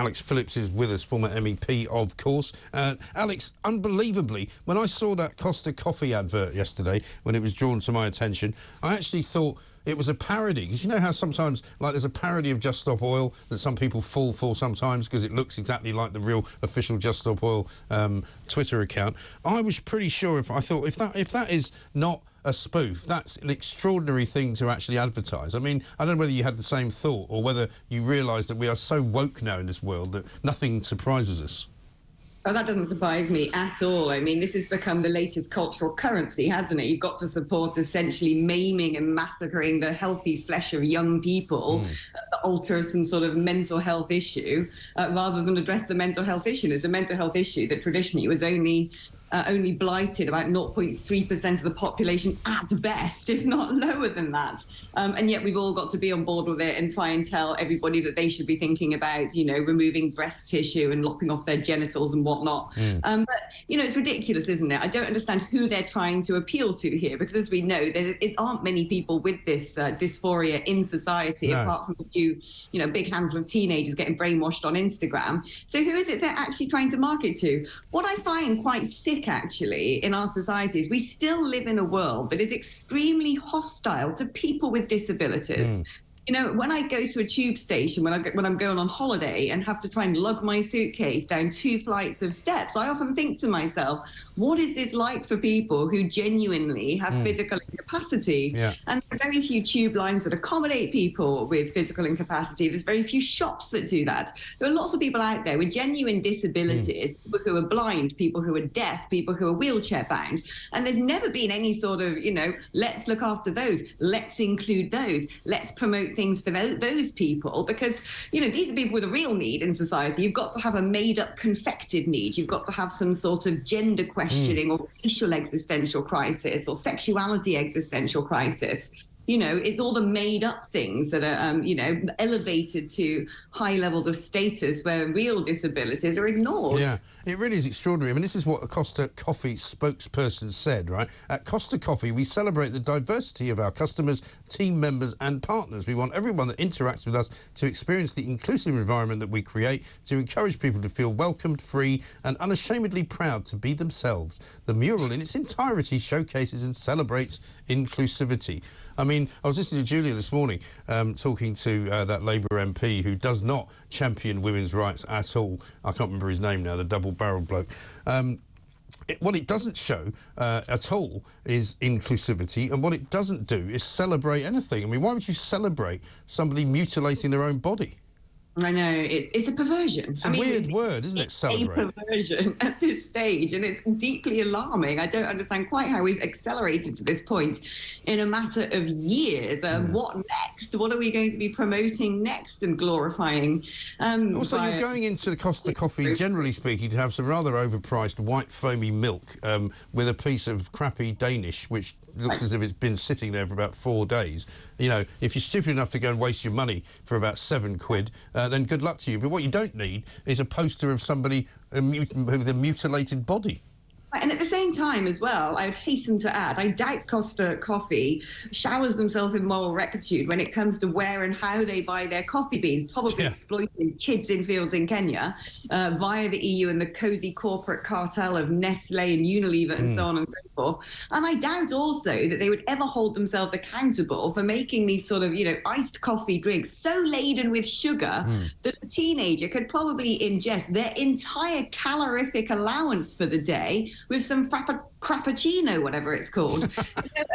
Alex Phillips is with us, former MEP, of course. Alex, unbelievably, when I saw that Costa Coffee advert yesterday, when it was drawn to my attention, I actually thought it was a parody. Because you know how sometimes, like, there's a parody of Just Stop Oil that some people fall for sometimes because it looks exactly like the real official Just Stop Oil Twitter account. I was pretty sure, if that is not a spoof, that's an extraordinary thing to actually advertise. I mean, I don't know whether you had the same thought or whether you realised that we are so woke now in this world that nothing surprises us. Oh, that doesn't surprise me at all. I mean, this has become the latest cultural currency, hasn't it? You've got to support essentially maiming and massacring the healthy flesh of young people that alter some sort of mental health issue rather than address the mental health issue. It's a mental health issue that traditionally was only blighted about 0.3% of the population at best, if not lower than that. And yet we've all got to be on board with it and try and tell everybody that they should be thinking about, you know, removing breast tissue and lopping off their genitals and whatnot. But, you know, it's ridiculous, isn't it? I don't understand who they're trying to appeal to here, because as we know, there aren't many people with this dysphoria in society, apart from a few, you know, big handful of teenagers getting brainwashed on Instagram. So who is it they're actually trying to market to? What I find quite sick, actually, in our societies, we still live in a world that is extremely hostile to people with disabilities. You know, when I go to a tube station, when I'm going on holiday and have to try and lug my suitcase down 2 flights of steps, I often think to myself, what is this like for people who genuinely have physical incapacity? And there are very few tube lines that accommodate people with physical incapacity. There's very few shops that do that. There are lots of people out there with genuine disabilities, people who are blind, people who are deaf, people who are wheelchair bound. And there's never been any sort of, you know, let's look after those, let's include those, let's promote things for those people, because, you know, these are people with a real need in society. You've got to have a made-up confected need. You've got to have some sort of gender questioning or racial existential crisis or sexuality existential crisis. You know, it's all the made-up things that are, you know, elevated to high levels of status where real disabilities are ignored. Yeah, it really is extraordinary. I mean, this is what a Costa Coffee spokesperson said, right? At Costa Coffee, we celebrate the diversity of our customers, team members and partners. We want everyone that interacts with us to experience the inclusive environment that we create, to encourage people to feel welcomed, free and unashamedly proud to be themselves. The mural in its entirety showcases and celebrates inclusivity. I mean, I was listening to Julia this morning talking to that Labour MP who does not champion women's rights at all. I can't remember his name now, the double-barreled bloke. What it doesn't show at all is inclusivity, and what it doesn't do is celebrate anything. I mean, why would you celebrate somebody mutilating their own body? I know, it's a perversion. It's a weird word, isn't it, celebrate? It's a perversion at this stage, and it's deeply alarming. I don't understand quite how we've accelerated to this point in a matter of years. What next? What are we going to be promoting next and glorifying? Also, you're going into the Costa Coffee, generally speaking, to have some rather overpriced white foamy milk with a piece of crappy Danish, which looks as if it's been sitting there for about 4 days. You know, if you're stupid enough to go and waste your money for about £7, then good luck to you. But what you don't need is a poster of somebody with a mutilated body. And at the same time as well, I would hasten to add, I doubt Costa Coffee showers themselves in moral rectitude when it comes to where and how they buy their coffee beans, probably exploiting kids in fields in Kenya via the EU and the cosy corporate cartel of Nestle and Unilever and so on and so forth. And I doubt also that they would ever hold themselves accountable for making these sort of, you know, iced coffee drinks so laden with sugar that a teenager could probably ingest their entire calorific allowance for the day with some frappuccino, whatever it's called.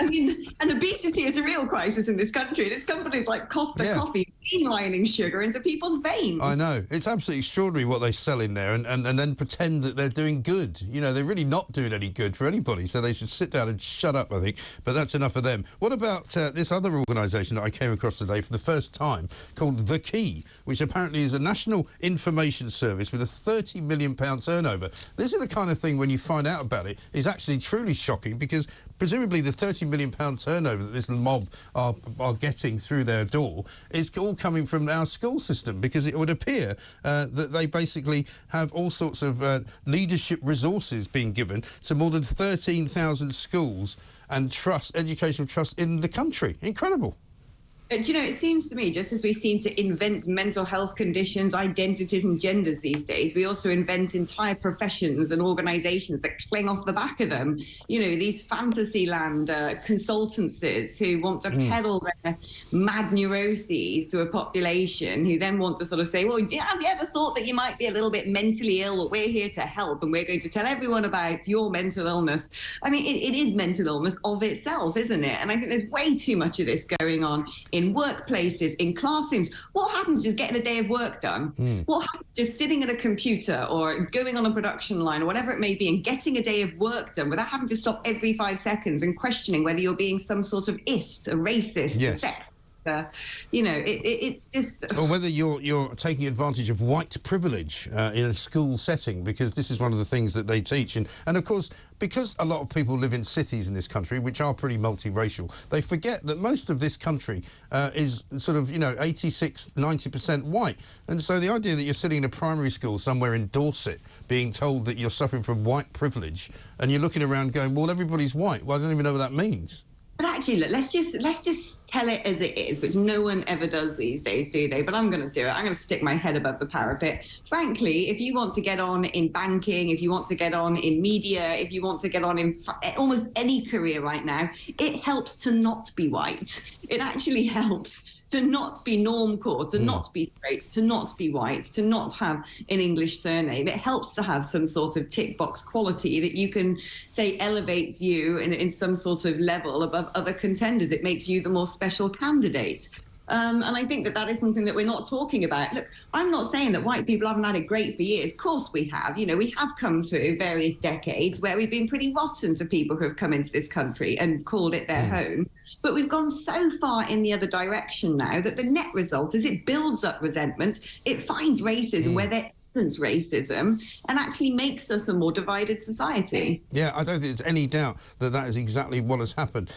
I mean, and obesity is a real crisis in this country, and it's companies like Costa Coffee mainlining sugar into people's veins. I know. It's absolutely extraordinary what they sell in there and then pretend that they're doing good. You know, they're really not doing any good for anybody, so they should sit down and shut up, I think. But that's enough of them. What about this other organisation that I came across today for the first time called The Key, which apparently is a national information service with a £30 million turnover. This is the kind of thing, when you find out about it, is actually truly shocking, because presumably the £30 million turnover that this mob are getting through their door is all coming from our school system, because it would appear that they basically have all sorts of leadership resources being given to more than 13,000 schools and educational trusts in the country. Incredible. Do you know, it seems to me, just as we seem to invent mental health conditions, identities and genders these days, we also invent entire professions and organisations that cling off the back of them. You know, these fantasyland consultancies who want to peddle their mad neuroses to a population, who then want to sort of say, well, yeah, have you ever thought that you might be a little bit mentally ill? Well, we're here to help and we're going to tell everyone about your mental illness. I mean, it is mental illness of itself, isn't it? And I think there's way too much of this going on in workplaces, in classrooms. What happens just getting a day of work done? What happens just sitting at a computer or going on a production line or whatever it may be and getting a day of work done without having to stop every 5 seconds and questioning whether you're being some sort of ist, a racist, a sexist? You know, it's just... Or whether you're taking advantage of white privilege in a school setting, because this is one of the things that they teach. And of course, because a lot of people live in cities in this country, which are pretty multiracial, they forget that most of this country is sort of, you know, 86, 90% white. And so the idea that you're sitting in a primary school somewhere in Dorset being told that you're suffering from white privilege, and you're looking around going, well, everybody's white. Well, I don't even know what that means. But actually, look, let's just tell it as it is, which no one ever does these days, do they? But I'm going to do it. I'm going to stick my head above the parapet. Frankly, if you want to get on in banking, if you want to get on in media, if you want to get on in almost any career right now, it helps to not be white. It actually helps to not be normcore, to not be straight, to not be white, to not have an English surname. It helps to have some sort of tick box quality that you can say elevates you in some sort of level above other contenders. It makes you the more special candidate. And I think that is something that we're not talking about. Look, I'm not saying that white people haven't had it great for years. Of course we have. You know, we have come through various decades where we've been pretty rotten to people who have come into this country and called it their home. But we've gone so far in the other direction now that the net result is it builds up resentment. It finds racism where there isn't racism and actually makes us a more divided society. Yeah, I don't think there's any doubt that that is exactly what has happened.